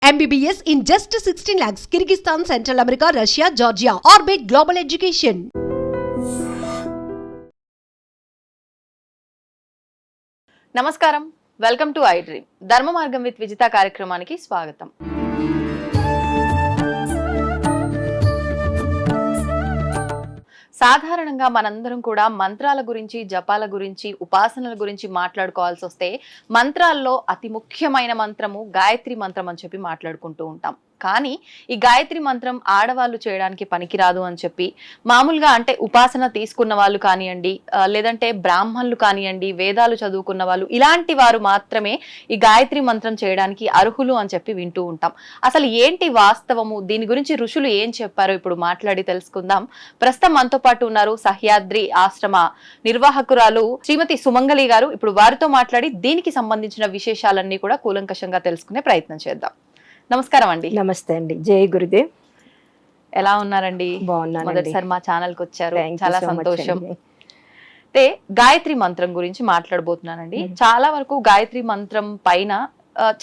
MBBS in just 16 lakhs. Kyrgyzstan, Central America, Russia, Georgia. Orbit Global Education. నమస్కారం, welcome to I dream. ధర్మ మార్గం with Vijitha కార్యక్రమానికి స్వాగతం. సాధారణంగా మనందరం కూడా మంత్రాల గురించి, జపాల గురించి, ఉపాసనల గురించి మాట్లాడుకోవాల్సి వస్తే మంత్రాల్లో అతి ముఖ్యమైన మంత్రము గాయత్రి మంత్రం అని చెప్పి మాట్లాడుకుంటూ ఉంటాం. కానీ ఈ గాయత్రి మంత్రం ఆడవాళ్ళు చేయడానికి పనికిరాదు అని చెప్పి మామూలుగా అంటే ఉపాసన తీసుకున్న వాళ్ళు కానివ్వండి, లేదంటే బ్రాహ్మణులు కానివ్వండి, వేదాలు చదువుకున్న వాళ్ళు, ఇలాంటి వారు మాత్రమే ఈ గాయత్రి మంత్రం చేయడానికి అర్హులు అని చెప్పి వింటూ ఉంటాం. అసలు ఏంటి వాస్తవము, దీని గురించి ఋషులు ఏం చెప్పారో ఇప్పుడు మాట్లాడి తెలుసుకుందాం. ప్రస్తుతం మనతో పాటు ఉన్నారు సహ్యాద్రి ఆశ్రమ నిర్వాహకురాలు శ్రీమతి సుమంగళి గారు. ఇప్పుడు వారితో మాట్లాడి దీనికి సంబంధించిన విశేషాలన్నీ కూడా కూలంకషంగా తెలుసుకునే ప్రయత్నం చేద్దాం. నమస్కారం అండి. నమస్తే అండి. జై గురుదేవ్. ఎలా ఉన్నారండి? బాగున్నాను. మొదటిసారి మా ఛానల్ కి వచ్చారు, చాలా సంతోషం. అయితే గాయత్రి మంత్రం గురించి మాట్లాడబోతున్నానండి. చాలా వరకు గాయత్రి మంత్రం పైన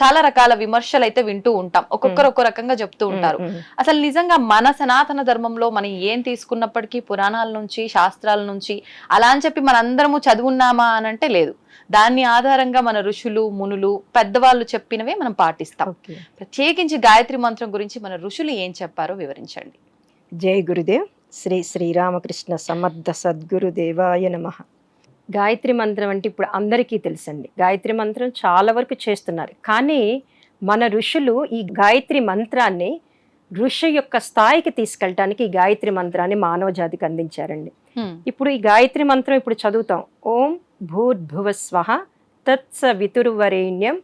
చాలా రకాల విమర్శలు అయితే వింటూ ఉంటాం. ఒక్కొక్కరు ఒక్కో రకంగా చెప్తూ ఉంటారు. అసలు నిజంగా మన సనాతన ధర్మంలో మనం ఏం తీసుకున్నప్పటికీ పురాణాల నుంచి, శాస్త్రాల నుంచి అలా అని చెప్పి మనందరము చదువున్నామా అని అంటే లేదు. దాన్ని ఆధారంగా మన ఋషులు, మునులు, పెద్దవాళ్ళు చెప్పినవే మనం పాటిస్తాం. ప్రత్యేకించి గాయత్రి మంత్రం గురించి మన ఋషులు ఏం చెప్పారో వివరించండి. జై గురుదేవ్. శ్రీ శ్రీరామకృష్ణ సమర్థ సద్గురుదేవాయ నమః. గాయత్రి మంత్రం అంటే ఇప్పుడు అందరికీ తెలుసండి. గాయత్రి మంత్రం చాలా వరకు చేస్తున్నారు. కానీ మన ఋషులు ఈ గాయత్రి మంత్రాన్ని ఋషి యొక్క స్థాయికి తీసుకెళ్ళటానికి ఈ గాయత్రి మంత్రాన్ని మానవ జాతికి అందించారండి. ఇప్పుడు ఈ గాయత్రి మంత్రం ఇప్పుడు చదువుతాం. ఓం భూర్భువస్వః తత్సవితుర్వరేణ్యం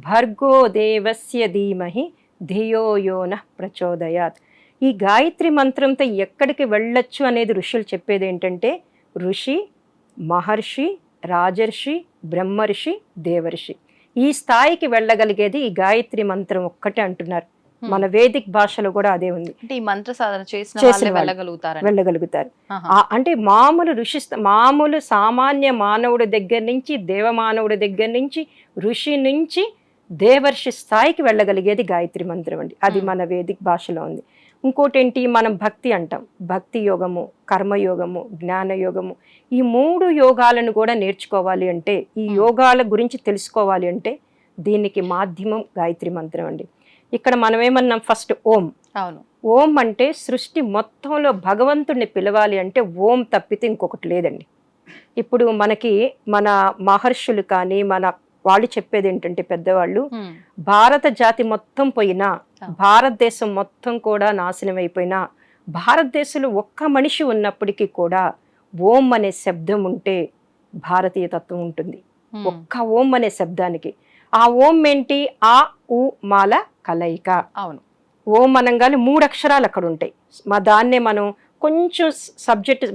భర్గో దేవస్య ధీమహి ధియో యో నః ప్రచోదయాత్. ఈ గాయత్రి మంత్రంతో ఎక్కడికి వెళ్ళొచ్చు అనేది ఋషులు చెప్పేది ఏంటంటే, ఋషి, మహర్షి, రాజర్షి, బ్రహ్మర్షి, దేవర్షి, ఈ స్థాయికి వెళ్ళగలిగేది ఈ గాయత్రి మంత్రం ఒక్కటే అంటున్నారు. మన వేదిక్ భాషలో కూడా అదే ఉంది. అంటే ఈ మంత్ర సాధన చేసిన వెళ్ళగలుగుతారు. అంటే మామూలు సామాన్య మానవుడి దగ్గర నుంచి, దేవమానవుడి దగ్గర నుంచి, ఋషి నుంచి దేవర్షి స్థాయికి వెళ్ళగలిగేది గాయత్రి మంత్రం అండి. అది మన వేదిక్ భాషలో ఉంది. ఇంకోటి ఏంటి, మనం భక్తి అంటాం. భక్తి యోగము, కర్మయోగము, జ్ఞానయోగము, ఈ 3 యోగాలను కూడా నేర్చుకోవాలి అంటే, ఈ యోగాల గురించి తెలుసుకోవాలి అంటే దీనికి మాధ్యమం గాయత్రి మంత్రం అండి. ఇక్కడ మనం ఏమన్నాం, ఫస్ట్ ఓం. అవును. ఓం అంటే సృష్టి మొత్తంలో భగవంతుడిని పిలవాలి అంటే ఓం తప్పితే ఇంకొకటి లేదండి. ఇప్పుడు మనకి మన మహర్షులు కానీ మన వాళ్ళు చెప్పేది ఏంటంటే, పెద్దవాళ్ళు, భారత జాతి మొత్తం పోయినా, భారతదేశం మొత్తం కూడా నాశనం అయిపోయినా, భారతదేశంలో ఒక్క మనిషి ఉన్నప్పటికీ కూడా ఓం అనే శబ్దం ఉంటే భారతీయ తత్వం ఉంటుంది. ఒక్క ఓం అనే శబ్దానికి. ఆ ఓం ఏంటి, ఆ ఉ మాల కలయిక. అవును. ఓం అనగానే 3 అక్షరాలు అక్కడ ఉంటాయి. దాన్నే మనం కొంచెం సబ్జెక్ట్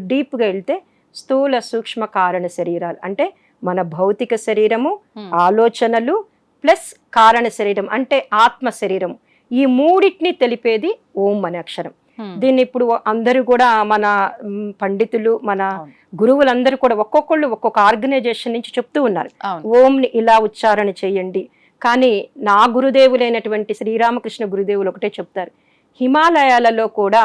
డీప్గా వెళ్తే స్థూల సూక్ష్మ కారణ శరీరాలు అంటే మన భౌతిక శరీరము, ఆలోచనలు ప్లస్ కారణ శరీరం అంటే ఆత్మ శరీరం, ఈ 3టిని తెలిపేది ఓం అనే అక్షరం. దీన్ని ఇప్పుడు అందరూ కూడా మన పండితులు, మన గురువులందరూ కూడా ఒక్కొక్కళ్ళు ఒక్కొక్క ఆర్గనైజేషన్ నుంచి చెప్తూ ఉన్నారు, ఓంని ఇలా ఉచ్చారణ చేయండి. కానీ నా గురుదేవులైనటువంటి శ్రీరామకృష్ణ గురుదేవులు ఒకటే చెప్తారు, హిమాలయాలలో కూడా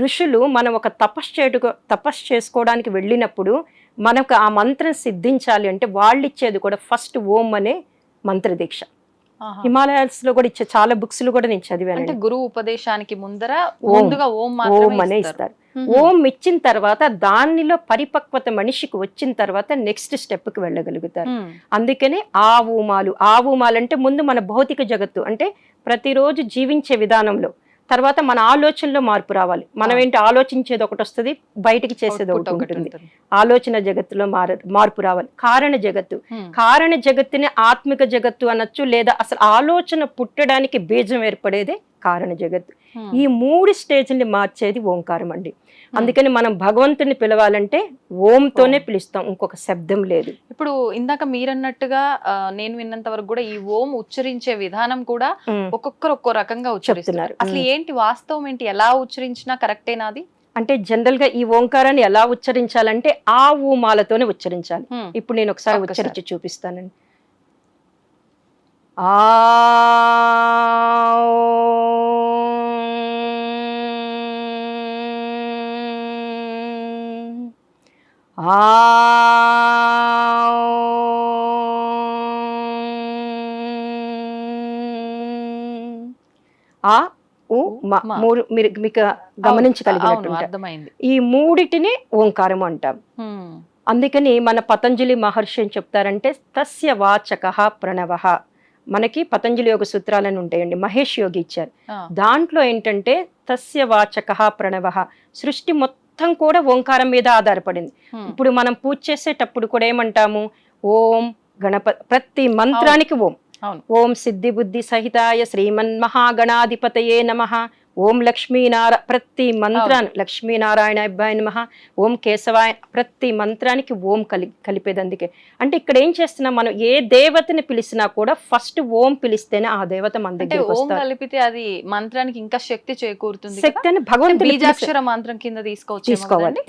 ఋషులు మనం ఒక తపస్సు చేసుకోవడానికి వెళ్ళినప్పుడు మనకు ఆ మంత్రం సిద్ధించాలి అంటే వాళ్ళు ఇచ్చేది కూడా ఫస్ట్ ఓం అనే మంత్ర దీక్ష. హిమాలయాస్ లో కూడా ఇచ్చే చాలా బుక్స్ కూడా నేను చదివాను. గురువు ఉపదేశానికి ముందర ఓం అనే ఇస్తారు. ఓం ఇచ్చిన తర్వాత దానిలో పరిపక్వత మనిషికి వచ్చిన తర్వాత నెక్స్ట్ స్టెప్ కి వెళ్ళగలుగుతారు. అందుకనే ఆవుమాలు అంటే ముందు మన భౌతిక జగత్తు అంటే ప్రతిరోజు జీవించే విధానంలో, తర్వాత మన ఆలోచనలో మార్పు రావాలి. మనం ఏంటి, ఆలోచించేది ఒకటి వస్తుంది, బయటికి చేసేది ఒకటి ఉంటుంది. ఆలోచన జగత్తులో మార్పు రావాలి. కారణ జగత్తుని ఆత్మిక జగత్తు అనొచ్చు, లేదా అసలు ఆలోచన పుట్టడానికి బీజం ఏర్పడేదే కారణ జగత్తు. ఈ 3 స్టేజ్ని మార్చేది ఓంకారం అండి. అందుకని మనం భగవంతుని పిలవాలంటే ఓంతోనే పిలుస్తాం, ఇంకొక శబ్దం లేదు. ఇప్పుడు ఇందాక మీరన్నట్టుగా నేను విన్నంత వరకు కూడా ఈ ఓం ఉచ్చరించే విధానం కూడా ఒక్కొక్కరు ఒక్కో రకంగా ఉచ్చరిస్తున్నారు. అసలు ఏంటి వాస్తవం ఏంటి, ఎలా ఉచ్చరించినా కరెక్టేనాది? అంటే జనరల్ గా ఈ ఓంకారాన్ని ఎలా ఉచ్చరించాలంటే ఆ ఊమాలతోనే ఉచ్చరించాలి. ఇప్పుడు నేను ఒకసారి ఉచ్చరించి చూపిస్తానండి. ఆ ఆ ఆ ఉ మ మ. మూడు మీరు మీకు అవును గమనించగలిగినట్టుంటారు. అర్థమైంది. ఈ మూడిటిని ఓంకారం అంటాం. హ్మ్. అందుకని మన పతంజలి మహర్షి ఏం చెప్తారంటే తస్య వాచకః ప్రణవః. మనకి పతంజలి యోగ సూత్రాలని ఉంటాయండి, మహేష్ యోగి ఇచ్చారు. ఆ. దాంట్లో ఏంటంటే తస్య వాచకః ప్రణవః, సృష్టి మొత్తం కూడా ఓంకారం మీద ఆధారపడింది. హ్మ్. ఇప్పుడు మనం పూజ చేసేటప్పుడు కూడా ఏమంటాము, ఓం ప్రతి మంత్రానికి ఓం. అవును. ఓం సిద్ధి బుద్ధి సహితాయ శ్రీమన్ మహాగణాధిపతయే నమః, ఓం ప్రతి మంత్రాన్ని లక్ష్మీనారాయణాభ్యాయ నమః, ఓం కేశవాయ, ప్రతి మంత్రానికి ఓం కలిపేది. అందుకే అంటే ఇక్కడ ఏం చేస్తున్నాం, మనం ఏ దేవతని పిలిచినా కూడా ఫస్ట్ ఓం పిలిస్తేనే ఆ దేవత మన అంటే దగ్గరికి ఓం వస్తారు. కలిపితే అది మంత్రానికి ఇంకా శక్తి చేకూరుతుంది కదా? శక్తి అని భగవంతుని బీజాక్షర మంత్రం కింద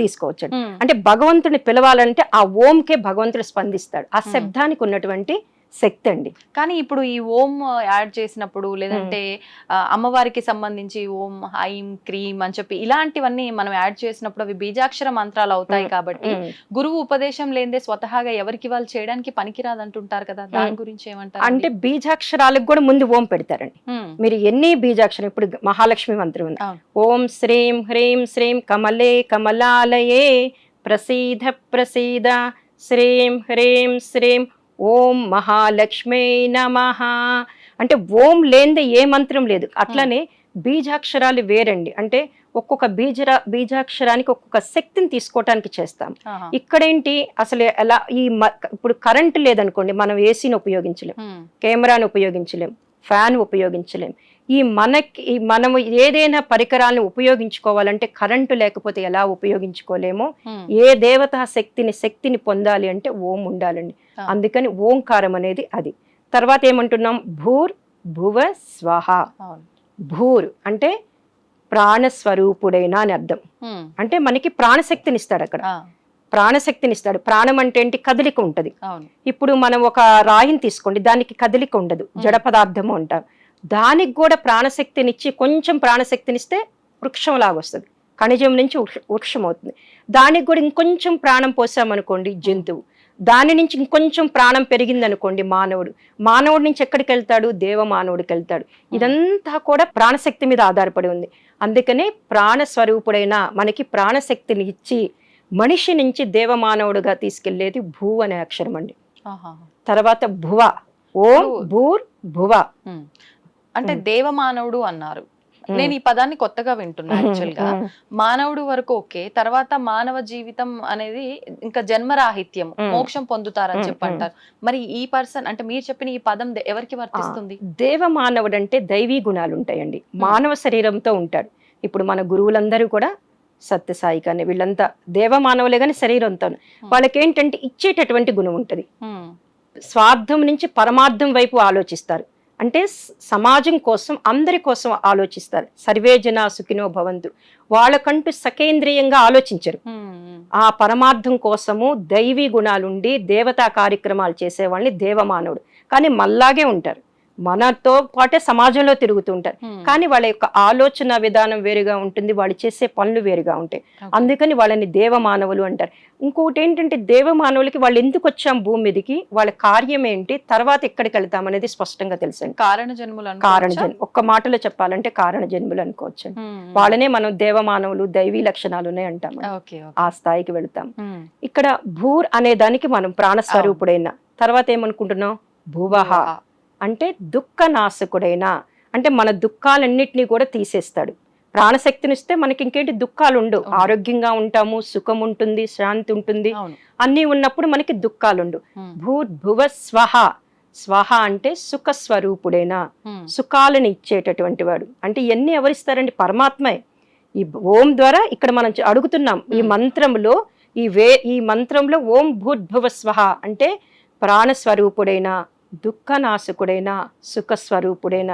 తీసుకోవచ్చండి. అంటే భగవంతుని పిలవాలంటే ఆ ఓంకే భగవంతుడు స్పందిస్తాడు. ఆ శబ్దానికి ఉన్నటువంటి శక్తి అండి. కానీ ఇప్పుడు ఈ ఓం యాడ్ చేసినప్పుడు లేదంటే అమ్మవారికి సంబంధించి ఓం ఐం క్రీం అని చెప్పి ఇలాంటివన్నీ మనం యాడ్ చేసినప్పుడు అవి బీజాక్షర మంత్రాలు అవుతాయి కాబట్టి గురువు ఉపదేశం లేదే స్వతహాగా ఎవరికి వాళ్ళు చేయడానికి పనికిరాదు అంటుంటారు కదా, దాని గురించి ఏమంటారు? అంటే బీజాక్షరాలకు కూడా ముందు ఓం పెడతారండి. మీరు ఎన్ని బీజాక్షరం, ఇప్పుడు మహాలక్ష్మి మంత్రం ఉంది, ఓం శ్రీం హ్రీం శ్రీం కమలే కమలాలయే ప్రసీద ప్రసీద శ్రీం హ్రీం శ్రీం ఓం మహాలక్ష్మీ నమః. అంటే ఓం లేనిదే ఏ మంత్రం లేదు. అట్లనే బీజాక్షరాలు వేరండి. అంటే ఒక్కొక్క బీజాక్షరానికి ఒక్కొక్క శక్తిని తీసుకోవటానికి చేస్తాం. ఇక్కడేంటి అసలు ఎలా ఇప్పుడు కరెంట్ లేదనుకోండి, మనం ఏసీని ఉపయోగించలేం, కెమెరాని ఉపయోగించలేం, ఫ్యాన్ ఉపయోగించలేం. మనము ఏదైనా పరికరాలను ఉపయోగించుకోవాలంటే కరెంటు లేకపోతే ఎలా ఉపయోగించుకోలేమో, ఏ దేవతా శక్తిని పొందాలి అంటే ఓం ఉండాలండి. అందుకని ఓంకారం అనేది అది. తర్వాత ఏమంటున్నాం, భూర్ భువ స్వహ. భూర్ అంటే ప్రాణస్వరూపుడైన అని అర్థం. అంటే మనకి ప్రాణశక్తిని ఇస్తాడు. అక్కడ ప్రాణశక్తిని ఇస్తాడు. ప్రాణం అంటే ఏంటి, కదలిక ఉంటది. ఇప్పుడు మనం ఒక రాయిని తీసుకోండి, దానికి కదలిక ఉండదు, జడ పదార్థము అంటారు. దానికి కూడా ప్రాణశక్తినిచ్చి కొంచెం ప్రాణశక్తినిస్తే వృక్షం లాగా వస్తుంది, ఖనిజం నుంచి వృక్షం అవుతుంది. దానికి కూడా ఇంకొంచెం ప్రాణం పోసామనుకోండి జంతువు, దాని నుంచి ఇంకొంచెం ప్రాణం పెరిగింది అనుకోండి మానవుడి నుంచి ఎక్కడికి వెళ్తాడు, దేవమానవుడికి వెళ్తాడు. ఇదంతా కూడా ప్రాణశక్తి మీద ఆధారపడి ఉంది. అందుకనే ప్రాణస్వరూపుడైన మనకి ప్రాణశక్తిని ఇచ్చి మనిషి నుంచి దేవమానవుడుగా తీసుకెళ్లేది భూ అనే అక్షరం అండి. తర్వాత భువ, ఓం భూర్ భువ. అంటే దేవమానవుడు అన్నారు. నేను ఈ పదాన్ని కొత్తగా వింటున్నా. యాక్చువల్ గా మానవుడు వరకు ఓకే, తర్వాత మానవ జీవితం అనేది ఇంకా జన్మరాహిత్యం, మోక్షం పొందుతారని చెప్పి అంటారు. మరి ఈ పర్సన్ అంటే మీరు చెప్పిన ఈ పదం ఎవరికి వర్తిస్తుంది? దేవమానవుడు అంటే దైవీ గుణాలు ఉంటాయండి, మానవ శరీరంతో ఉంటాడు. ఇప్పుడు మన గురువులందరూ కూడా సత్యసాయి కానీ వీళ్ళంతా దేవమానవులే కానీ శరీరంతో, వాళ్ళకేంటంటే ఇచ్చేటటువంటి గుణం ఉంటుంది. స్వార్థం నుంచి పరమార్థం వైపు ఆలోచిస్తారు. అంటే సమాజం కోసం, అందరి కోసం ఆలోచిస్తారు. సర్వే జనా సుఖినో భవంతు. వాళ్ళకంటూ సకేంద్రియంగా ఆలోచించరు. ఆ పరమార్థం కోసము దైవీ గుణాలుండి దేవతా కార్యక్రమాలు చేసేవాళ్ళని దేవమానవుడు. కానీ మళ్ళాగే ఉంటారు, మనతో పాటే సమాజంలో తిరుగుతూ ఉంటారు. కానీ వాళ్ళ యొక్క ఆలోచన విధానం వేరుగా ఉంటుంది, వాళ్ళు చేసే పనులు వేరుగా ఉంటాయి. అందుకని వాళ్ళని దేవమానవులు అంటారు. ఇంకొకటి ఏంటంటే దేవమానవులకి వాళ్ళు ఎందుకు వచ్చాం భూమి మీదకి, వాళ్ళ కార్యం ఏంటి, తర్వాత ఎక్కడికి వెళ్తాం అనేది స్పష్టంగా తెలుసండి. కారణ జన్మ, ఒక్క మాటలో చెప్పాలంటే కారణ జన్ములు అనుకోవచ్చు. వాళ్ళనే మనం దేవమానవులు, దైవీ లక్షణాలు ఉన్నాయి అంటాం, ఆ స్థాయికి వెళ్తాం. ఇక్కడ భూర్ అనే దానికి మనం ప్రాణస్వరూపుడైన, తర్వాత ఏమనుకుంటున్నాం, భువః అంటే దుఃఖనాశకుడైన, అంటే మన దుఃఖాలన్నిటినీ కూడా తీసేస్తాడు. ప్రాణశక్తినిస్తే మనకి ఇంకేంటి దుఃఖాలు ఉండవు, ఆరోగ్యంగా ఉంటాము, సుఖం ఉంటుంది, శాంతి ఉంటుంది. అన్నీ ఉన్నప్పుడు మనకి దుఃఖాలు ఉండవు. భూర్భువ స్వహ. స్వహ అంటే సుఖ స్వరూపుడైన, సుఖాలను ఇచ్చేటటువంటి వాడు. అంటే ఇవన్నీ ఎవరిస్తారండి, పరమాత్మే. ఈ ఓం ద్వారా ఇక్కడ మనం అడుగుతున్నాం ఈ మంత్రంలో, ఈ మంత్రంలో ఓం భూర్భువ స్వహ అంటే ప్రాణస్వరూపుడైన, దుఃఖనాశకుడైన, సుఖస్వరూపుడైన.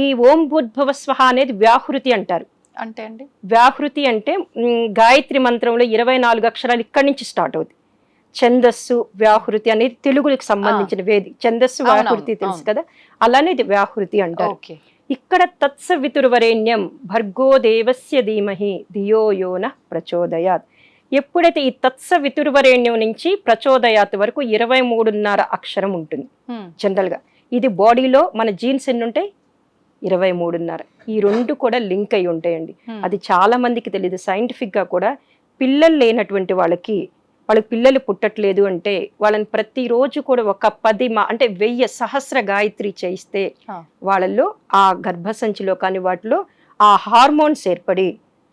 ఈ ఓం భూర్భువ స్వహ అనేది వ్యాహృతి అంటారు. అంటే అండి వ్యాహృతి అంటే గాయత్రి మంత్రంలో 24 అక్షరాలు ఇక్కడి నుంచి స్టార్ట్ అవుతాయి. ఛందస్సు వ్యాహృతి అనేది తెలుగుకి సంబంధించిన వేది. ఛందస్సు వ్యాహృతి తెలుసు కదా, అలానే ఇది వ్యాహృతి అంటారు. ఇక్కడ తత్సవితుర్వరేణ్యం భర్గో దేవస్య ధీమహి ధియో యో నః ప్రచోదయాత్. ఎప్పుడైతే ఈ తత్స వితుర్వరేణ్యం నుంచి ప్రచోదయాత్ వరకు 23.5 అక్షరం ఉంటుంది జనరల్ గా. ఇది బాడీలో మన జీన్స్ ఎన్ని ఉంటాయి? 23.5. ఈ రెండు కూడా లింక్ అయి ఉంటాయండి. అది చాలా మందికి తెలియదు. సైంటిఫిక్ గా కూడా పిల్లలు లేనటువంటి వాళ్ళకి పిల్లలు పుట్టట్లేదు అంటే వాళ్ళని ప్రతిరోజు కూడా ఒక 10 అంటే 1000 సహస్ర గాయత్రి చేయిస్తే వాళ్ళల్లో ఆ గర్భసంచిలో కానీ వాటిలో ఆ హార్మోన్స్ ఏర్పడి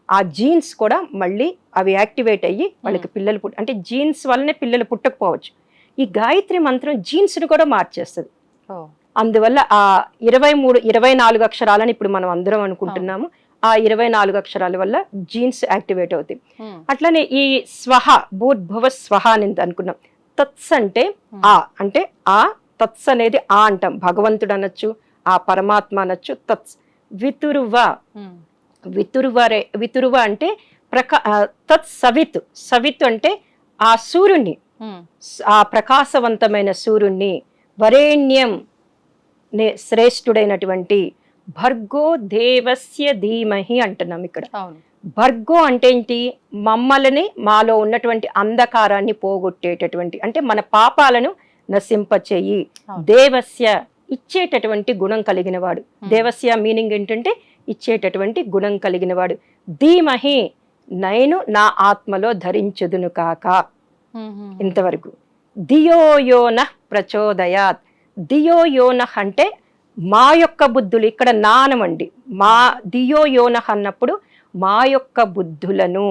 ఆ జీన్స్ కూడా మళ్ళీ అవి యాక్టివేట్ అయ్యి వాళ్ళకి పిల్లలు అంటే జీన్స్ వల్లనే పిల్లలు పుట్టకపోవచ్చు. ఈ గాయత్రి మంత్రం జీన్స్ ని కూడా మార్చేస్తుంది. అందువల్ల ఆ 24 అక్షరాలని ఇప్పుడు మనం అందరం అనుకుంటున్నాము. ఆ 24 అక్షరాల వల్ల జీన్స్ యాక్టివేట్ అవుతాయి. అట్లనే ఈ స్వహ భూర్భువ స్వహ అని అనుకున్నాం. తత్స్ అంటే ఆ అంటే ఆ తత్స్ అనేది ఆ అంటాం. భగవంతుడు అనొచ్చు, ఆ పరమాత్మ అనొచ్చు. తత్స్ వితురువ వితురువ అంటే తత్ సవిత్ సవిత్ అంటే ఆ సూర్యుణ్ణి, ఆ ప్రకాశవంతమైన సూర్యుణ్ణి, వరేణ్యం శ్రేష్ఠుడైనటువంటి భర్గో దేవస్య ధీమహి అంటున్నాం ఇక్కడ. భర్గో అంటే ఏంటి? మమ్మల్ని మాలో ఉన్నటువంటి అంధకారాన్ని పోగొట్టేటటువంటి అంటే మన పాపాలను నశింపచేయి. దేవస్య ఇచ్చేటటువంటి గుణం కలిగిన వాడు. దేవస్య మీనింగ్ ఏంటంటే ఇచ్చేటటువంటి గుణం కలిగిన వాడు. ధీమహి నేను నా ఆత్మలో ధరించుదును కాక. ఇంతవరకు ధియోయోన ప్రచోదయాత్. ధియోయోన అంటే మా యొక్క బుద్ధులు, ఇక్కడ నానమండి. మా ధియోయోన అన్నప్పుడు మా యొక్క బుద్ధులను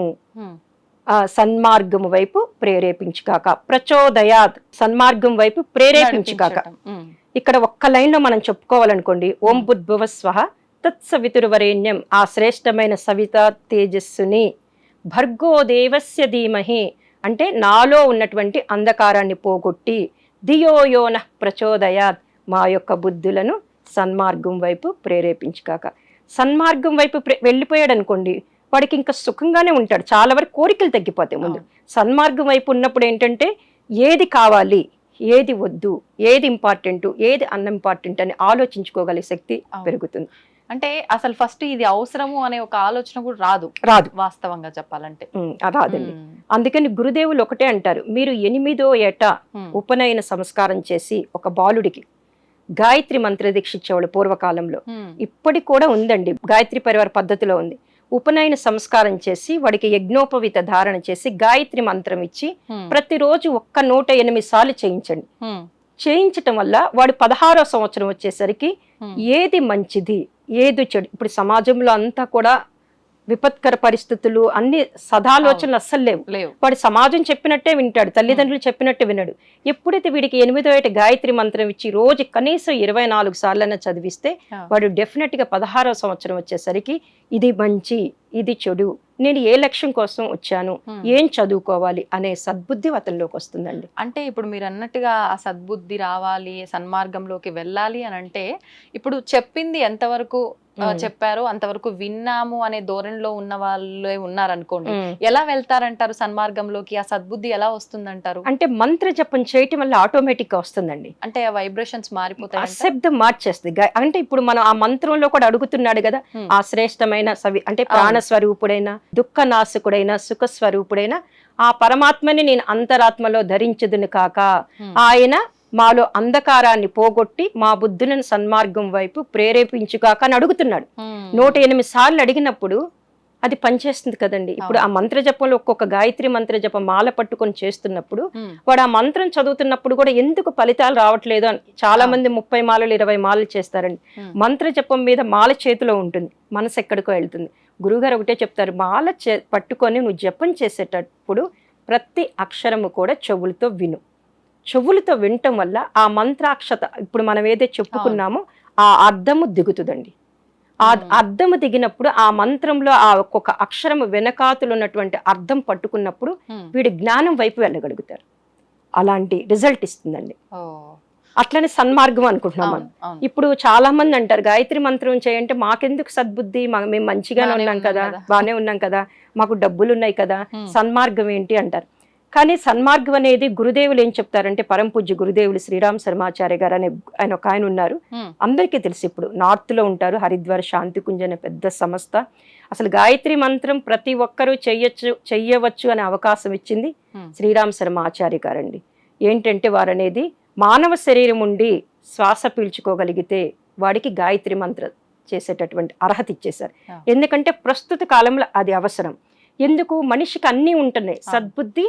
సన్మార్గం వైపు ప్రేరేపించుకాక. ప్రచోదయాత్ సన్మార్గం వైపు ప్రేరేపించుకాక. ఇక్కడ ఒక్క లైన్ లో మనం చెప్పుకోవాలనుకోండి, ఓం బుద్భువ స్వహ తత్సవితుర్వరేణ్యం, ఆ శ్రేష్టమైన సవిత తేజస్సుని, భర్గో దేవస్య ధీమహి అంటే నాలో ఉన్నటువంటి అంధకారాన్ని పోగొట్టి, ధియోయోన ప్రచోదయాత్ మా యొక్క బుద్ధులను సన్మార్గం వైపు ప్రేరేపించుకాక. సన్మార్గం వైపు వెళ్ళిపోయాడు అనుకోండి, వాడికి ఇంకా సుఖంగానే ఉంటాడు. చాలా వరకు కోరికలు తగ్గిపోతాయి. ముందు సన్మార్గం వైపు ఉన్నప్పుడు ఏంటంటే ఏది కావాలి, ఏది వద్దు, ఏది ఇంపార్టెంట్, ఏది అన్ఇంపార్టెంట్ అని ఆలోచించుకోగలిగే శక్తి పెరుగుతుంది. అంటే అసలు ఫస్ట్ ఇది అవసరము అనే ఒక ఆలోచన కూడా రాదు వాస్తవంగా చెప్పాలంటే. రాదండి. అందుకని గురుదేవులు ఒకటే అంటారు, మీరు 8వ ఏట ఉపనయన సంస్కారం చేసి ఒక బాలుడికి గాయత్రి మంత్ర దీక్ష ఇచ్చేవాళ్ళు పూర్వకాలంలో. ఇప్పటికి కూడా ఉందండి, గాయత్రి పరివార పద్ధతిలో ఉంది. ఉపనయన సంస్కారం చేసి వాడికి యజ్ఞోపవిత ధారణ చేసి గాయత్రి మంత్రం ఇచ్చి ప్రతిరోజు 108 సార్లు చేయించండి. చేయించటం వల్ల వాడు 16వ సంవత్సరం వచ్చేసరికి ఏది మంచిది ఏది చెడు, ఇప్పుడు సమాజంలో అంతా కూడా విపత్కర పరిస్థితులు, అన్ని సదాలోచనలు అస్సలు లేవు. వాడు సమాజం చెప్పినట్టే వింటాడు, తల్లిదండ్రులు చెప్పినట్టే వినడు. ఎప్పుడైతే వీడికి 8వ ఏట గాయత్రి మంత్రం ఇచ్చి రోజు కనీసం 24 సార్లైనా చదివిస్తే వాడు డెఫినెట్ గా 16వ సంవత్సరం వచ్చేసరికి ఇది మంచి ఇది చెడు, నేను ఏ లక్ష్యం కోసం వచ్చాను, ఏం చదువుకోవాలి అనే సద్బుద్ధి అతనిలోకి వస్తుందండి. అంటే ఇప్పుడు మీరు అన్నట్టుగా ఆ సద్బుద్ధి రావాలి, సన్మార్గంలోకి వెళ్ళాలి అని అంటే ఇప్పుడు చెప్పింది ఎంతవరకు చెప్పారు అంతవరకు విన్నాము అనే ధోరణిలో ఉన్న వాళ్ళే ఉన్నారనుకోండి, ఎలా వెళ్తారంటారు సన్మార్గంలోకి? ఆ సద్బుద్ధి ఎలా వస్తుందంటారు? అంటే మంత్ర జపం చేయటం వల్ల ఆటోమేటిక్ గా వస్తుందండి. అంటే ఆ వైబ్రేషన్స్ మారిపోతాయి, శబ్దం మార్చేస్తుంది. అంటే ఇప్పుడు మనం ఆ మంత్రంలో కూడా అడుగుతున్నాడు కదా, ఆ శ్రేష్టమైన అంటే ప్రాణస్వరూపుడైన, దుఃఖ నాశకుడైన, సుఖ స్వరూపుడైన ఆ పరమాత్మని నేను అంతరాత్మలో ధరించదును కాక, ఆయన మాలో అంధకారాన్ని పోగొట్టి మా బుద్ధులను సన్మార్గం వైపు ప్రేరేపించుగాక అని అడుగుతున్నాడు. 108 సార్లు అడిగినప్పుడు అది పనిచేస్తుంది కదండి. ఇప్పుడు ఆ మంత్ర జపంలో ఒక్కొక్క గాయత్రి మంత్ర జపం మాల పట్టుకొని చేస్తున్నప్పుడు వాడు ఆ మంత్రం చదువుతున్నప్పుడు కూడా ఎందుకు ఫలితాలు రావట్లేదు అని చాలా మంది 30 మాలలు 20 మాలలు చేస్తారండి. మంత్ర జపం మీద మాల చేతిలో ఉంటుంది, మనసు ఎక్కడికో వెళ్తుంది. గురువుగారు ఒకటే చెప్తారు, మాల పట్టుకొని నువ్వు జపం చేసేటప్పుడు ప్రతి అక్షరము కూడా చెవులతో విను. చెవులతో వినటం వల్ల ఆ మంత్రాక్షత ఇప్పుడు మనం ఏదైతే చెప్పుకున్నామో ఆ అర్థము దిగుతుందండి. ఆ అర్థము దిగినప్పుడు ఆ మంత్రంలో ఆ ఒక్కొక్క అక్షరము వెనకాతులు ఉన్నటువంటి అర్థం పట్టుకున్నప్పుడు వీడి జ్ఞానం వైపు వెళ్ళగలుగుతారు. అలాంటి రిజల్ట్ ఇస్తుందండి. అట్లనే సన్మార్గం అనుకుంటున్నాం మనం. ఇప్పుడు చాలా మంది అంటారు గాయత్రి మంత్రం చేయంటే మాకెందుకు సద్బుద్ధి, మేము మంచిగానే ఉన్నాం కదా, బాగానే ఉన్నాం కదా, మాకు డబ్బులు ఉన్నాయి కదా, సన్మార్గం ఏంటి అంటారు. కానీ సన్మార్గం అనేది గురుదేవులు ఏం చెప్తారంటే, పరమ పూజ్య గురుదేవులు శ్రీరామ్ శర్మాచార్య గారు అనే ఆయన ఒక ఆయన ఉన్నారు. అందరికీ తెలుసు, ఇప్పుడు నార్త్ లో ఉంటారు, హరిద్వార్ శాంతికుంజ్ అనే పెద్ద సంస్థ. అసలు గాయత్రి మంత్రం ప్రతి ఒక్కరూ చెయ్యవచ్చు అనే అవకాశం ఇచ్చింది శ్రీరామ్ శర్మాచార్య గారండి. ఏంటంటే వారు అనేది మానవ శరీరం ఉండి శ్వాస పీల్చుకోగలిగితే వాడికి గాయత్రి మంత్రం చేసేటటువంటి అర్హత ఇచ్చేశారు. ఎందుకంటే ప్రస్తుత కాలంలో అది అవసరం. ఎందుకు, మనిషికి అన్నీ ఉంటున్నాయి, సద్బుద్ధి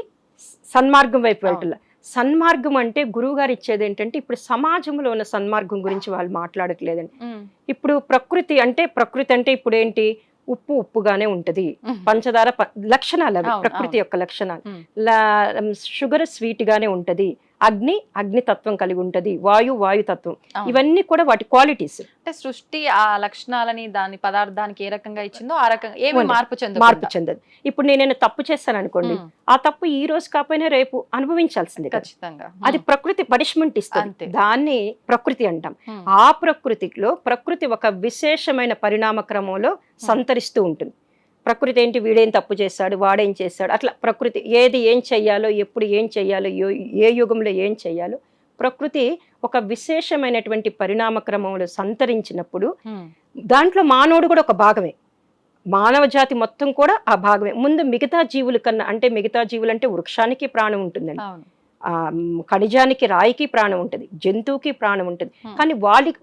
సన్మార్గం వైపు వెళ్తున్నా. సన్మార్గం అంటే గురువు గారు ఇచ్చేది ఏంటంటే, ఇప్పుడు సమాజంలో ఉన్న సన్మార్గం గురించి వాళ్ళు మాట్లాడట్లేదండి. ఇప్పుడు ప్రకృతి అంటే ఇప్పుడు ఏంటి, ఉప్పు ఉప్పుగానే ఉంటది, పంచదార లక్షణాలు అవి ప్రకృతి యొక్క లక్షణాలు. షుగర్ స్వీట్ గానే ఉంటది, అగ్ని అగ్నితత్వం కలిగి ఉంటది, వాయుతత్వం, ఇవన్నీ కూడా వాటి క్వాలిటీస్. అంటే సృష్టి ఆ లక్షణాలని దాని పదార్థానికి ఏ రకంగా ఇచ్చిందో ఆ రకంగా ఏమి మార్పు చెందదు. ఇప్పుడు నేను తప్పు చేస్తాను అనుకోండి, ఆ తప్పు ఈ రోజు కాకపోయినా రేపు అనుభవించాల్సిందే ఖచ్చితంగా. అది ప్రకృతి పనిష్మెంట్ ఇస్తుంది, దాన్ని ప్రకృతి అంటాం. ఆ ప్రకృతి ఒక విశేషమైన పరిణామ క్రమంలో సంతరిస్తూ ఉంటుంది. ప్రకృతి ఏంటి, వీడేం తప్పు చేశాడు, వాడేం చేశాడు, అట్లా ప్రకృతి ఏది ఏం చెయ్యాలో, ఎప్పుడు ఏం చెయ్యాలో, ఏ యుగంలో ఏం చెయ్యాలో ప్రకృతి ఒక విశేషమైనటువంటి పరిణామ క్రమంలో సంతరించినప్పుడు దాంట్లో మానవుడు కూడా ఒక భాగమే, మానవ జాతి మొత్తం కూడా ఆ భాగమే. ముందు మిగతా జీవుల కన్నా, అంటే మిగతా జీవులు అంటే వృక్షానికి ప్రాణం ఉంటుందండి, ఖనిజానికి రాయికి ప్రాణం ఉంటుంది, జంతువుకి ప్రాణం ఉంటుంది. కానీ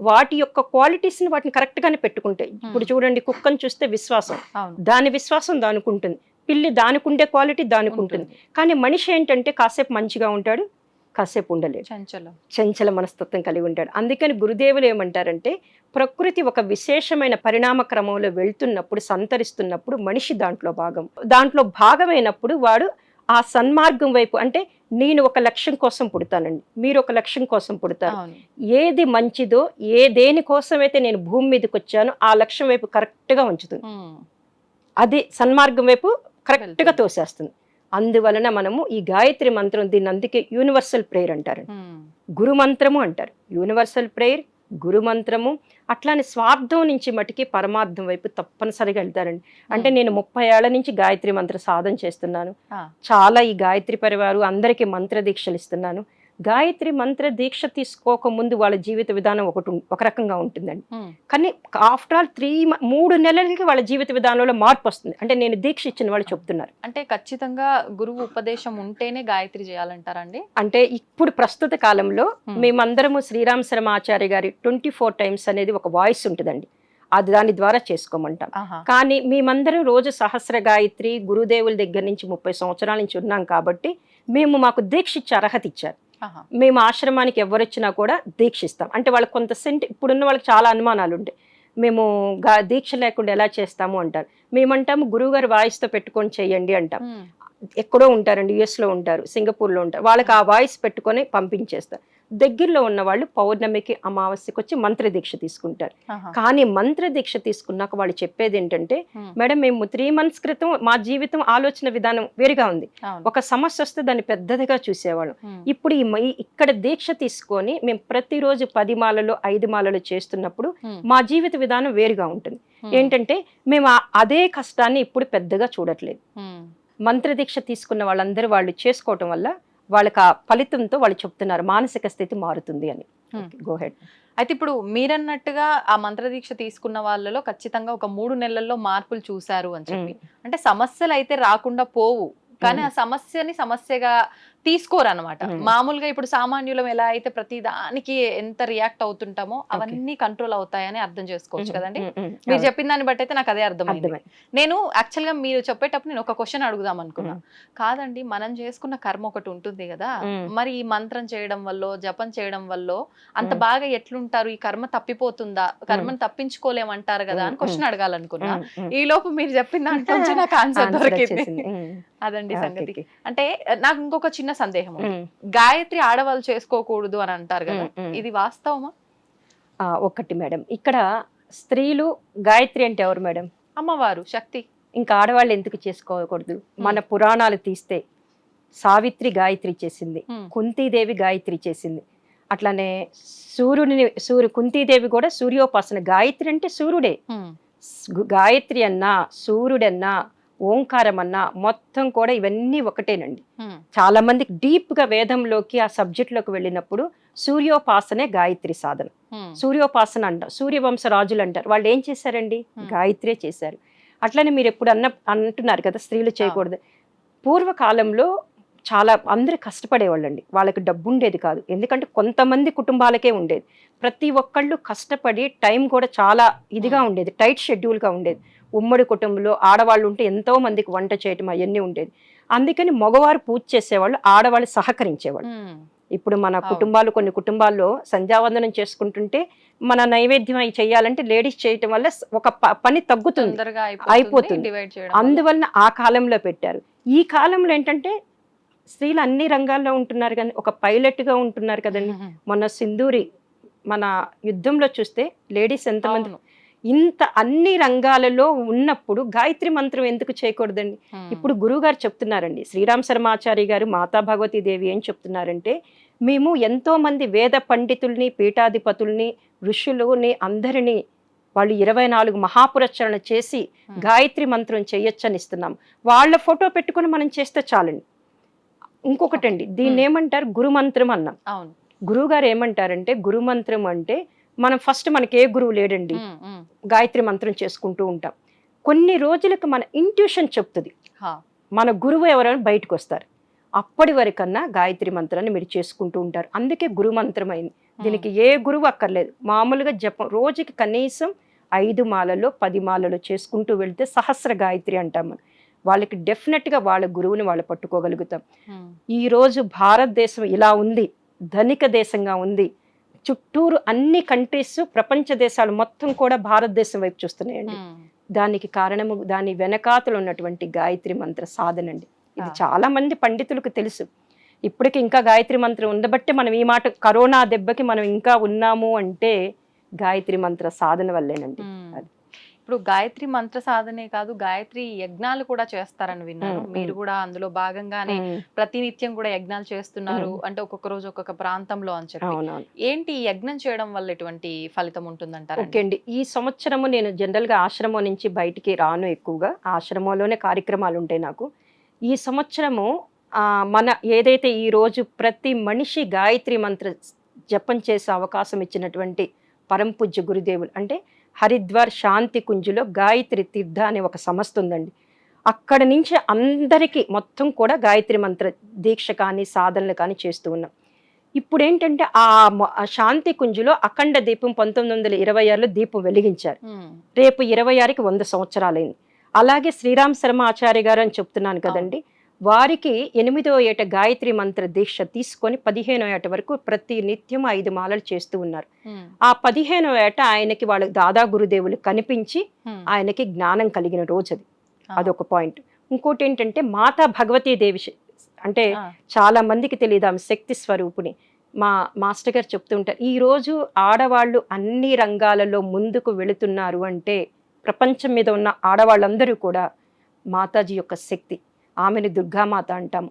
వాటి యొక్క క్వాలిటీస్ ని వాటిని కరెక్ట్ గానే పెట్టుకుంటాయి. ఇప్పుడు చూడండి, కుక్కను చూస్తే విశ్వాసం, దాని విశ్వాసం దానికి ఉంటుంది, పిల్లి దానికి ఉండే క్వాలిటీ దానికి ఉంటుంది. కానీ మనిషి ఏంటంటే కాసేపు మంచిగా ఉంటాడు, కాసేపు ఉండలేదు, చంచల మనస్తత్వం కలిగి ఉంటాడు. అందుకని గురుదేవులు ఏమంటారంటే, ప్రకృతి ఒక విశేషమైన పరిణామ క్రమంలో వెళ్తున్నప్పుడు, సంతరిస్తున్నప్పుడు మనిషి దాంట్లో భాగమైనప్పుడు వాడు ఆ సన్మార్గం వైపు, అంటే నేను ఒక లక్ష్యం కోసం పుడతానండి, మీరు ఒక లక్ష్యం కోసం పుడతారు, ఏది మంచిదో దేని కోసమైతే నేను భూమి మీదకి వచ్చానో ఆ లక్ష్యం వైపు కరెక్ట్ గా ఉంచుతుంది, అది సన్మార్గం వైపు కరెక్ట్ గా తోసేస్తుంది. అందువలన మనము ఈ గాయత్రి మంత్రం, దీన్ని అందుకే యూనివర్సల్ ప్రేయర్ అంటారు, గురు మంత్రము అంటారు. యూనివర్సల్ ప్రేయర్, గురు మంత్రము, అట్లానే స్వార్థం నుంచి మటుకి పరమార్థం వైపు తప్పనిసరిగా వెళ్తారండి. అంటే నేను 30 ఏళ్ల నుంచి గాయత్రి మంత్ర సాధన చేస్తున్నాను, చాలా ఈ గాయత్రి పరివారు అందరికీ మంత్ర దీక్షలు ఇస్తున్నాను. గాయత్రి మంత్ర దీక్ష తీసుకోక ముందు వాళ్ళ జీవిత విధానం ఒక రకంగా ఉంటుందండి. కానీ ఆఫ్టర్ ఆల్ 3 నెలలకి వాళ్ళ జీవిత విధానంలో మార్పు వస్తుంది. అంటే నేను దీక్ష ఇచ్చిన వాళ్ళు చెప్తున్నారు. అంటే ఖచ్చితంగా గురువు ఉపదేశం ఉంటేనే గాయత్రి చేయాలంటారండి? అంటే ఇప్పుడు ప్రస్తుత కాలంలో మేమందరము శ్రీరామ్ శర్మాచార్య గారి 24 టైమ్స్ అనేది ఒక వాయిస్ ఉంటుందండి, అది దాని ద్వారా చేసుకోమంటాం. కానీ మేమందరం రోజు సహస్ర గాయత్రి గురుదేవుల దగ్గర నుంచి 30 సంవత్సరాల నుంచి ఉన్నాం కాబట్టి మాకు దీక్ష ఇచ్చే అర్హత ఇచ్చారు. మేము ఆశ్రమానికి ఎవరొచ్చినా కూడా దీక్షిస్తాం. అంటే వాళ్ళకి కొంత ఇప్పుడున్న వాళ్ళకి చాలా అనుమానాలు ఉంటాయి, మేము దీక్ష లేకుండా ఎలా చేస్తాము అంటారు. మేమంటాము గురువుగారు వాయిస్తో పెట్టుకొని చెయ్యండి అంటాం. ఎక్కడో ఉంటారండి, యుఎస్లో ఉంటారు, సింగపూర్లో ఉంటారు, వాళ్ళకి ఆ వాయిస్ పెట్టుకొని పంపించేస్తారు. దగ్గరలో ఉన్న వాళ్ళు పౌర్ణమికి అమావాస్యకి వచ్చి మంత్ర దీక్ష తీసుకుంటారు. కానీ మంత్ర దీక్ష తీసుకున్నాక వాళ్ళు చెప్పేది ఏంటంటే, మేడం మేము 3 months క్రితం మా జీవితం ఆలోచన విధానం వేరుగా ఉంది, ఒక సమస్య వస్తే దాన్ని పెద్దదిగా చూసేవాళ్ళం. ఇప్పుడు ఇక్కడ దీక్ష తీసుకొని మేము ప్రతిరోజు 10 మాలలు 5 మాలలు చేస్తున్నప్పుడు మా జీవిత విధానం వేరుగా ఉంటుంది. ఏంటంటే మేము అదే కష్టాన్ని ఇప్పుడు పెద్దగా చూడట్లేదు. మంత్ర దీక్ష తీసుకున్న వాళ్ళందరూ వాళ్ళు చేసుకోవటం వల్ల వాళ్ళకి ఆ ఫలితంతో వాళ్ళు చెప్తున్నారు మానసిక స్థితి మారుతుంది అని. Go head. అయితే ఇప్పుడు మీరన్నట్టుగా ఆ మంత్రదీక్ష తీసుకున్న వాళ్ళలో ఖచ్చితంగా ఒక 3 నెలల్లో మార్పులు చూశారు అని చెప్పి, అంటే సమస్యలు అయితే రాకుండా పోవు, కానీ ఆ సమస్యని సమస్యగా తీసుకోరన్నమాట. మామూలుగా ఇప్పుడు సామాన్యులం ఎలా అయితే ప్రతి దానికి ఎంత రియాక్ట్ అవుతుంటామో అవన్నీ కంట్రోల్ అవుతాయని అర్థం చేసుకోవచ్చు కదండి. మీరు చెప్పిన దాన్ని బట్టి అయితే నాకు అదే అర్థమైంది. నేను యాక్చువల్ గా మీరు చెప్పేటప్పుడు నేను ఒక క్వశ్చన్ అడుగుదాం అనుకున్నా. కాదండి, మనం చేసుకున్న కర్మ ఒకటి ఉంటుంది కదా, మరి ఈ మంత్రం చేయడం వల్ల జపం చేయడం వల్ల అంత బాగా ఎట్లుంటారు, ఈ కర్మ తప్పిపోతుందా, కర్మను తప్పించుకోలేమంటారు కదా అని క్వశ్చన్ అడగాలనుకున్నా. ఈ లోపు మీరు చెప్పిన దాంట్లో నాకు ఆన్సర్ దొరికింది. అదండి సంగతి. అంటే నాకు ఇంకొక చిన్న సందేహం, గాయత్రి ఆడవాళ్ళు చేసుకోకూడదు అని అంటారు కదా, ఇది వాస్తవమా? ఒకటి మేడం, ఇక్కడ స్త్రీలు గాయత్రి అంటే ఎవరు మేడం? అమ్మవారు, శక్తి. ఇంకా ఆడవాళ్ళు ఎందుకు చేసుకోకూడదు? మన పురాణాలు తీస్తే సావిత్రి గాయత్రి చేసింది, కుంతీదేవి గాయత్రి చేసింది, అట్లానే కుంతీదేవి కూడా సూర్యోపాసన. గాయత్రి అంటే సూర్యుడే, గాయత్రి అన్నా సూర్యుడన్నా ఓంకారం అన్నా మొత్తం కూడా ఇవన్నీ ఒకటేనండి. ఉమ్, చాలా మందికి డీప్ గా వేదంలోకి ఆ సబ్జెక్ట్ లోకి వెళ్ళినప్పుడు సూర్యోపాసనే గాయత్రి సాధన. ఉమ్, సూర్యోపాసన అంటారు, సూర్యవంశ రాజులు అంటారు. వాళ్ళు ఏం చేశారండి? గాయత్రే చేశారు. అట్లనే మీరు ఎప్పుడు అంటున్నారు కదా స్త్రీలు చేయకూడదు. పూర్వకాలంలో చాలా అందరూ కష్టపడేవాళ్ళండి. వాళ్ళకి డబ్బు ఉండేది కాదు, ఎందుకంటే కొంతమంది కుటుంబాలకే ఉండేది. ప్రతి ఒక్కళ్ళు కష్టపడి టైం కూడా చాలా ఇదిగా ఉండేది, టైట్ షెడ్యూల్గా ఉండేది. ఉమ్మడి కుటుంబంలో ఆడవాళ్ళు ఉంటే ఎంతో మందికి వంట చేయటం అవన్నీ ఉండేది. అందుకని మగవారు పూజ చేసేవాళ్ళు, ఆడవాళ్ళు సహకరించేవాళ్ళు. ఉమ్, ఇప్పుడు మన కుటుంబాలు, కొన్ని కుటుంబాల్లో సంధ్యావందనం చేసుకుంటుంటే మన నైవేద్యం అవి చేయాలంటే లేడీస్ చేయటం వల్ల ఒక పని తగ్గుతుంది, తొందరగా అయిపోతుంది. డివైడ్ చేయడం వల్ల. అందువలన ఆ కాలంలో పెట్టారు. ఈ కాలంలో ఏంటంటే స్త్రీలు అన్ని రంగాల్లో ఉంటున్నారు, కానీ ఒక పైలట్ గా ఉంటున్నారు కదండి. మొన్న సింధూరి మన యుద్ధంలో చూస్తే లేడీస్ ఎంతమంది, అవును. ఇంత అన్ని రంగాలలో ఉన్నప్పుడు గాయత్రి మంత్రం ఎందుకు చేయకూడదండి? ఇప్పుడు గురువు గారు చెప్తున్నారండి, శ్రీరామ్ శర్మాచారి గారు, మాతా భగవతీ దేవి ఏం చెప్తున్నారంటే, మేము ఎంతో మంది వేద పండితుల్ని, పీఠాధిపతుల్ని, ఋషులని అందరినీ వాళ్ళు 24 మహాపురచరణ చేసి గాయత్రి మంత్రం చేయొచ్చని ఇస్తున్నాం. వాళ్ళ ఫోటో పెట్టుకుని మనం చేస్తే చాలండి. ఇంకొకటండి, దీన్ని ఏమంటారు? గురుమంత్రం అన్నాం. అవును. గురువు గారు ఏమంటారంటే, గురుమంత్రం అంటే మనం ఫస్ట్ మనకి ఏ గురువు లేడండి, గాయత్రి మంత్రం చేసుకుంటూ ఉంటాం. కొన్ని రోజులకు మన ఇంట్యూషన్ చెప్తుంది మన గురువు ఎవరైనా బయటకు వస్తారు. అప్పటి వరకన్నా గాయత్రి మంత్రాన్ని మీరు చేసుకుంటూ ఉంటారు. అందుకే గురుమంత్రం అయింది. దీనికి ఏ గురువు అక్కర్లేదు. మామూలుగా జపం రోజుకి కనీసం 5 మాలలో 10 మాలలో చేసుకుంటూ వెళ్తే సహస్ర గాయత్రి అంటాం మనం. వాళ్ళకి డెఫినెట్గా వాళ్ళ గురువుని వాళ్ళు పట్టుకోగలుగుతాం. ఈ రోజు భారతదేశం ఇలా ఉంది, ధనిక దేశంగా ఉంది. చుట్టూరు అన్ని కంట్రీస్, ప్రపంచ దేశాలు మొత్తం కూడా భారతదేశం వైపు చూస్తున్నాయండి. దానికి కారణము దాని వెనకాతలు ఉన్నటువంటి గాయత్రి మంత్ర సాధన అండి. ఇది చాలా మంది పండితులకు తెలుసు. ఇప్పటికి ఇంకా గాయత్రి మంత్రం ఉండబట్టే మనం ఈ మాట, కరోనా దెబ్బకి మనం ఇంకా ఉన్నాము అంటే గాయత్రి మంత్ర సాధన వల్లేనండి. అది ఇప్పుడు గాయత్రి మంత్ర సాధనే కాదు, గాయత్రి యజ్ఞాలు కూడా చేస్తారని విన్నాను. మీరు కూడా అందులో భాగంగానే ప్రతినిత్యం కూడా యజ్ఞాలు చేస్తున్నారు అంటే, ఒక్కొక్క రోజు ఒక్కొక్క ప్రాంతంలో అని చెప్పి. ఏంటి ఈ యజ్ఞం చేయడం వల్ల ఎటువంటి ఫలితం ఉంటుందంటారు? ఓకే అండి, ఈ సంవత్సరము నేను జనరల్ గా ఆశ్రమం నుంచి బయటికి రాను, ఎక్కువగా ఆశ్రమంలోనే కార్యక్రమాలు ఉంటాయి నాకు. ఈ సంవత్సరము మన ఏదైతే ఈ రోజు ప్రతి మనిషి గాయత్రి మంత్ర జపం చేసే అవకాశం ఇచ్చినటువంటి పరమ పూజ్య గురుదేవులు అంటే హరిద్వార్ శాంతి కుంజులో గాయత్రి తీర్థ అనే ఒక సంస్థ ఉందండి. అక్కడ నుంచి అందరికీ మొత్తం కూడా గాయత్రి మంత్ర దీక్ష కానీ సాధనలు కానీ చేస్తూ ఉన్నాం. ఇప్పుడు ఏంటంటే ఆ శాంతి కుంజులో అఖండ దీపం 1926లో దీపం వెలిగించారు. రేపు 26కి 100 సంవత్సరాలైంది. అలాగే శ్రీరామ్ శర్మ ఆచార్య గారు అని చెప్తున్నాను కదండి, వారికి 8వ ఏట గాయత్రి మంత్ర దీక్ష తీసుకొని 15వ ఏట వరకు ప్రతి నిత్యం 5 మాలలు చేస్తూ ఉన్నారు. ఆ 15వ ఏట ఆయనకి వాళ్ళ దాదా గురుదేవులు కనిపించి ఆయనకి జ్ఞానం కలిగిన రోజు అది. అదొక పాయింట్. ఇంకోటి ఏంటంటే మాతా భగవతీ దేవి అంటే చాలా మందికి తెలియదు, ఆమె శక్తి స్వరూపుని. మా మాస్టర్ గారు చెప్తుంటారు, ఈ రోజు ఆడవాళ్ళు అన్ని రంగాలలో ముందుకు వెళుతున్నారు అంటే ప్రపంచం మీద ఉన్న ఆడవాళ్ళందరూ కూడా మాతాజీ యొక్క శక్తి. ఆమెను దుర్గామాత అంటాము.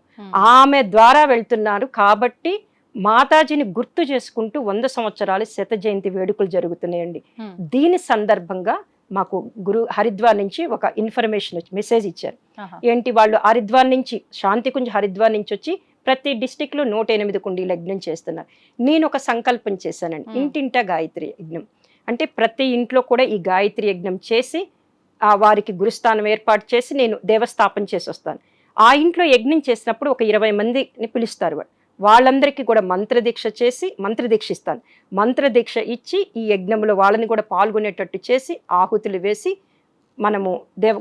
ఆమె ద్వారా వెళ్తున్నారు కాబట్టి మాతాజీని గుర్తు చేసుకుంటూ 100 సంవత్సరాలు శత జయంతి వేడుకలు జరుగుతున్నాయండి. దీని సందర్భంగా మాకు హరిద్వార్ నుంచి ఒక ఇన్ఫర్మేషన్ మెసేజ్ ఇచ్చారు. ఏంటి, వాళ్ళు హరిద్వార్ నుంచి శాంతికుంజ్ హరిద్వార్ నుంచి వచ్చి ప్రతి డిస్టిక్ లో 108 కుండీల యజ్ఞం చేస్తున్నారు. నేను ఒక సంకల్పం చేశానండి, ఇంటింటా గాయత్రి యజ్ఞం అంటే ప్రతి ఇంట్లో కూడా ఈ గాయత్రి యజ్ఞం చేసి వారికి గురుస్థానం ఏర్పాటు చేసి నేను దేవస్థాపన చేసి వస్తాను. ఆ ఇంట్లో యజ్ఞం చేసినప్పుడు ఒక 20 మందిని పిలుస్తారు. వాళ్ళందరికీ కూడా మంత్రదీక్ష చేసి మంత్రదీక్ష ఇస్తాను. మంత్రదీక్ష ఇచ్చి ఈ యజ్ఞంలో వాళ్ళని కూడా పాల్గొనేటట్టు చేసి ఆహుతులు వేసి మనము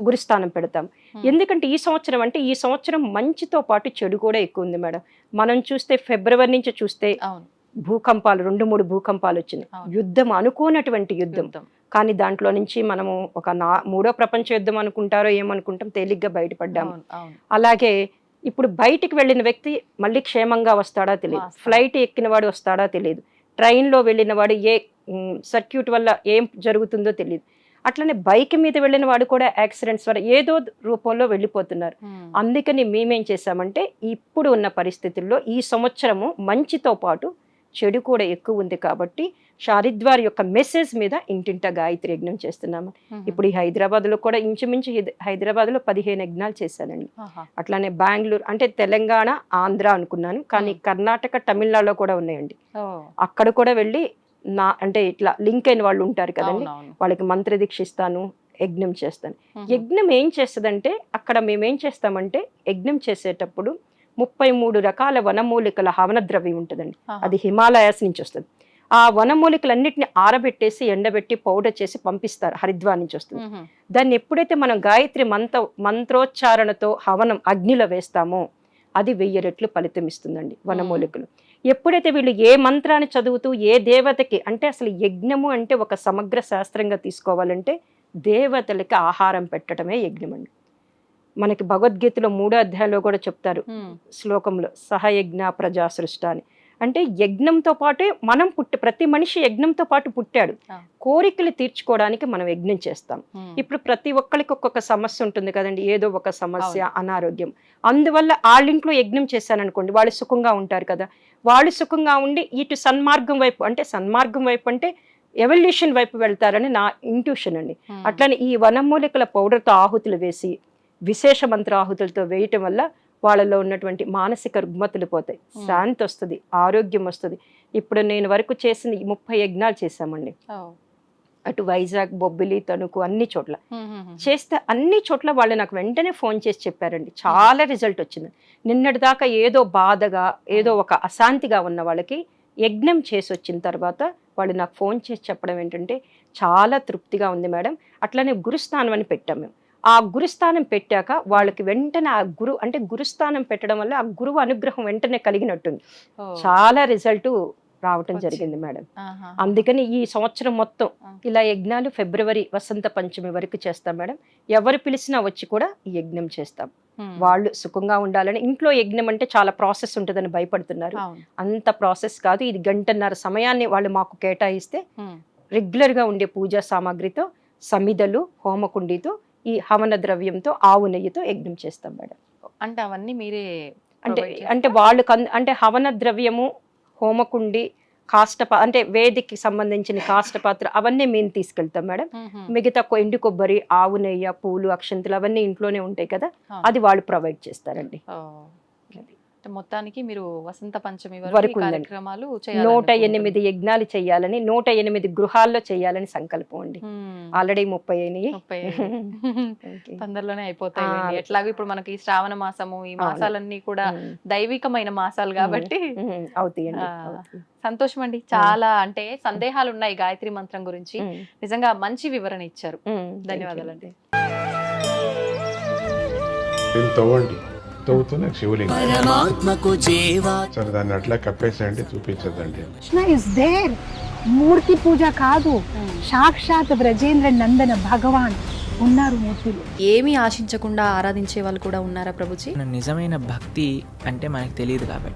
గురుస్థానం పెడతాం. ఎందుకంటే ఈ సంవత్సరం అంటే ఈ సంవత్సరం మంచితో పాటు చెడు కూడా ఎక్కువ ఉంది మేడం. మనం చూస్తే ఫిబ్రవరి నుంచి చూస్తే భూకంపాలు 2-3 భూకంపాలు వచ్చినాయి. యుద్ధం, అనుకోనటువంటి యుద్ధం. కానీ దాంట్లో నుంచి మనము ఒక 3వ ప్రపంచ యుద్ధం అనుకుంటారో ఏమనుకుంటాం, తేలిగ్గా బయటపడ్డాము. అలాగే ఇప్పుడు బయటికి వెళ్ళిన వ్యక్తి మళ్ళీ క్షేమంగా వస్తాడా తెలియదు, ఫ్లైట్ ఎక్కిన వాడు వస్తాడా తెలియదు, ట్రైన్లో వెళ్ళిన వాడు ఏ సర్క్యూట్ వల్ల ఏం జరుగుతుందో తెలియదు. అట్లనే బైక్ మీద వెళ్ళిన వాడు కూడా యాక్సిడెంట్స్ వల్ల ఏదో రూపంలో వెళ్ళిపోతున్నారు. అందుకని మేమేం చేశామంటే ఇప్పుడు ఉన్న పరిస్థితుల్లో ఈ సంవత్సరము మంచితో పాటు చెడు కూడా ఎక్కువ ఉంది కాబట్టి హరిద్వార్ యొక్క మెసేజ్ మీద ఇంటింట గాయత్రి యజ్ఞం చేస్తున్నాము. ఇప్పుడు ఈ హైదరాబాద్లో కూడా ఇంచుమించు హైదరాబాద్లో 15 యజ్ఞాలు చేశానండి. అట్లానే బెంగళూరు అంటే తెలంగాణ, ఆంధ్ర అనుకున్నాను, కానీ కర్ణాటక, తమిళనాడులో కూడా ఉన్నాయండి. అక్కడ కూడా వెళ్ళి అంటే ఇట్లా లింక్ అయిన వాళ్ళు ఉంటారు కదండి, వాళ్ళకి మంత్రదీక్ష ఇస్తాను, యజ్ఞం చేస్తాను. యజ్ఞం ఏం చేస్తుందంటే అక్కడ మేమేం చేస్తామంటే యజ్ఞం చేసేటప్పుడు 33 రకాల వనమూలికల హవన ద్రవ్యం ఉంటుందండి. అది హిమాలయాస్ నుంచి వస్తుంది. ఆ వనమూలికలన్నిటిని ఆరబెట్టేసి ఎండబెట్టి పౌడర్ చేసి పంపిస్తారు, హరిద్వార్ నుంచి వస్తుంది. దాన్ని ఎప్పుడైతే మనం గాయత్రి మంత్రోచ్చారణతో హవనం అగ్నిలో వేస్తామో అది 1000 రెట్లు ఫలితం ఇస్తుందండి వనమూలికలు. ఎప్పుడైతే వీళ్ళు ఏ మంత్రాన్ని చదువుతూ ఏ దేవతకి, అంటే అసలు యజ్ఞము అంటే ఒక సమగ్ర శాస్త్రంగా తీసుకోవాలంటే దేవతలకి ఆహారం పెట్టడమే యజ్ఞం అండి. మనకి భగవద్గీతలో 3వ అధ్యాయంలో కూడా చెప్తారు శ్లోకంలో, సహయజ్ఞ ప్రజా సృష్ట అని. అంటే యజ్ఞంతో పాటే మనం ప్రతి మనిషి యజ్ఞంతో పాటు పుట్టాడు. కోరికలు తీర్చుకోవడానికి మనం యజ్ఞం చేస్తాం. ఇప్పుడు ప్రతి ఒక్కరికి ఒక్కొక్క సమస్య ఉంటుంది కదండి, ఏదో ఒక సమస్య, అనారోగ్యం. అందువల్ల వాళ్ళింట్లో యజ్ఞం చేశాననుకోండి, వాళ్ళు సుఖంగా ఉంటారు కదా. వాళ్ళు సుఖంగా ఉండి ఇటు సన్మార్గం వైపు, అంటే సన్మార్గం వైపు అంటే ఎవల్యూషన్ వైపు వెళ్తారని నా ఇంట్యూషన్ అండి. అట్లనే ఈ వనమూలికల పౌడర్తో ఆహుతులు వేసి విశేష మంత్ర ఆహుతులతో వేయటం వల్ల వాళ్ళలో ఉన్నటువంటి మానసిక రుగ్మతులు పోతాయి, శాంతి వస్తుంది, ఆరోగ్యం వస్తుంది. ఇప్పుడు నేను వరకు చేసింది 30 యజ్ఞాలు చేశామండి. అటు వైజాగ్, బొబ్బిలి, తణుకు అన్ని చోట్ల చేస్తే అన్ని చోట్ల వాళ్ళు నాకు వెంటనే ఫోన్ చేసి చెప్పారండి, చాలా రిజల్ట్ వచ్చింది. నిన్నటి దాకా ఏదో బాధగా, ఏదో ఒక అశాంతిగా ఉన్న వాళ్ళకి యజ్ఞం చేసి వచ్చిన తర్వాత వాళ్ళు నాకు ఫోన్ చేసి చెప్పడం ఏంటంటే, చాలా తృప్తిగా ఉంది మేడం. అట్లనే గురుస్థానం అని పెట్టాం మేము. ఆ గురుస్థానం పెట్టాక వాళ్ళకి వెంటనే ఆ గురుస్థానం పెట్టడం వల్ల ఆ గురువు అనుగ్రహం వెంటనే కలిగినట్టుంది. చాలా రిజల్ట్ రావటం జరిగింది మేడం. అందుకని ఈ సంవత్సరం మొత్తం ఇలా యజ్ఞాలు ఫిబ్రవరి వసంత పంచమి వరకు చేస్తాం మేడం. ఎవరు పిలిచినా వచ్చి కూడా ఈ యజ్ఞం చేస్తాం. వాళ్ళు సుఖంగా ఉండాలని. ఇంట్లో యజ్ఞం అంటే చాలా ప్రాసెస్ ఉంటుందని భయపడుతున్నారు. అంత ప్రాసెస్ కాదు. ఇది 1.5 గంటల సమయాన్ని వాళ్ళు మాకు కేటాయిస్తే రెగ్యులర్ గా ఉండే పూజా సామాగ్రితో, సమిదలు, హోమకుండితో, ఈ హవన ద్రవ్యంతో, ఆవు నెయ్యితో యజ్ఞం చేస్తాం మేడం. అంటే అవన్నీ మీరే అంటే వాళ్ళు అంటే హవన ద్రవ్యము, హోమకుండి, అంటే వేదికి సంబంధించిన కాష్టపాత్ర అవన్నీ మేము తీసుకెళ్తాం మేడం. మిగతా ఎండు కొబ్బరి, ఆవు నెయ్యి, పూలు, అక్షంతలు అవన్నీ ఇంట్లోనే ఉంటాయి కదా, అది వాళ్ళు ప్రొవైడ్ చేస్తారండి. మొత్తానికి మీరు వసంత పంచమి వరకు కార్యక్రమాలు 108 యజ్ఞాలు చేయాలని, 108 గృహాల్లో చేయాలని సంకల్పం అండి. ఆల్రెడీ 30 అయినాయి, తొందరలోనే అయిపోతాయి. ఎట్లాగో ఇప్పుడు మనకి శ్రావణ మాసము, ఈ మాసాలన్నీ కూడా దైవికమైన మాసాలు కాబట్టి అవుతాయండి. సంతోషం అండి. చాలా అంటే సందేహాలు ఉన్నాయి గాయత్రి మంత్రం గురించి. నిజంగా మంచి వివరణ ఇచ్చారు. ధన్యవాదాలండి. సరే దాన్ని అట్లా కప్పేసేయండి, చూపించదండి. Krishna is there. మూర్తి పూజ కాదు, సాక్షాత్ బ్రజేంద్ర నందన భగవాన్ ఉన్నారు మూర్తిలో. ఏమీ ఆశించకుండా ఆరాధించే వాళ్ళు కూడా ఉన్నారా ప్రభుజీ? నిజమైన భక్తి అంటే మనకు తెలియదు కాబట్టి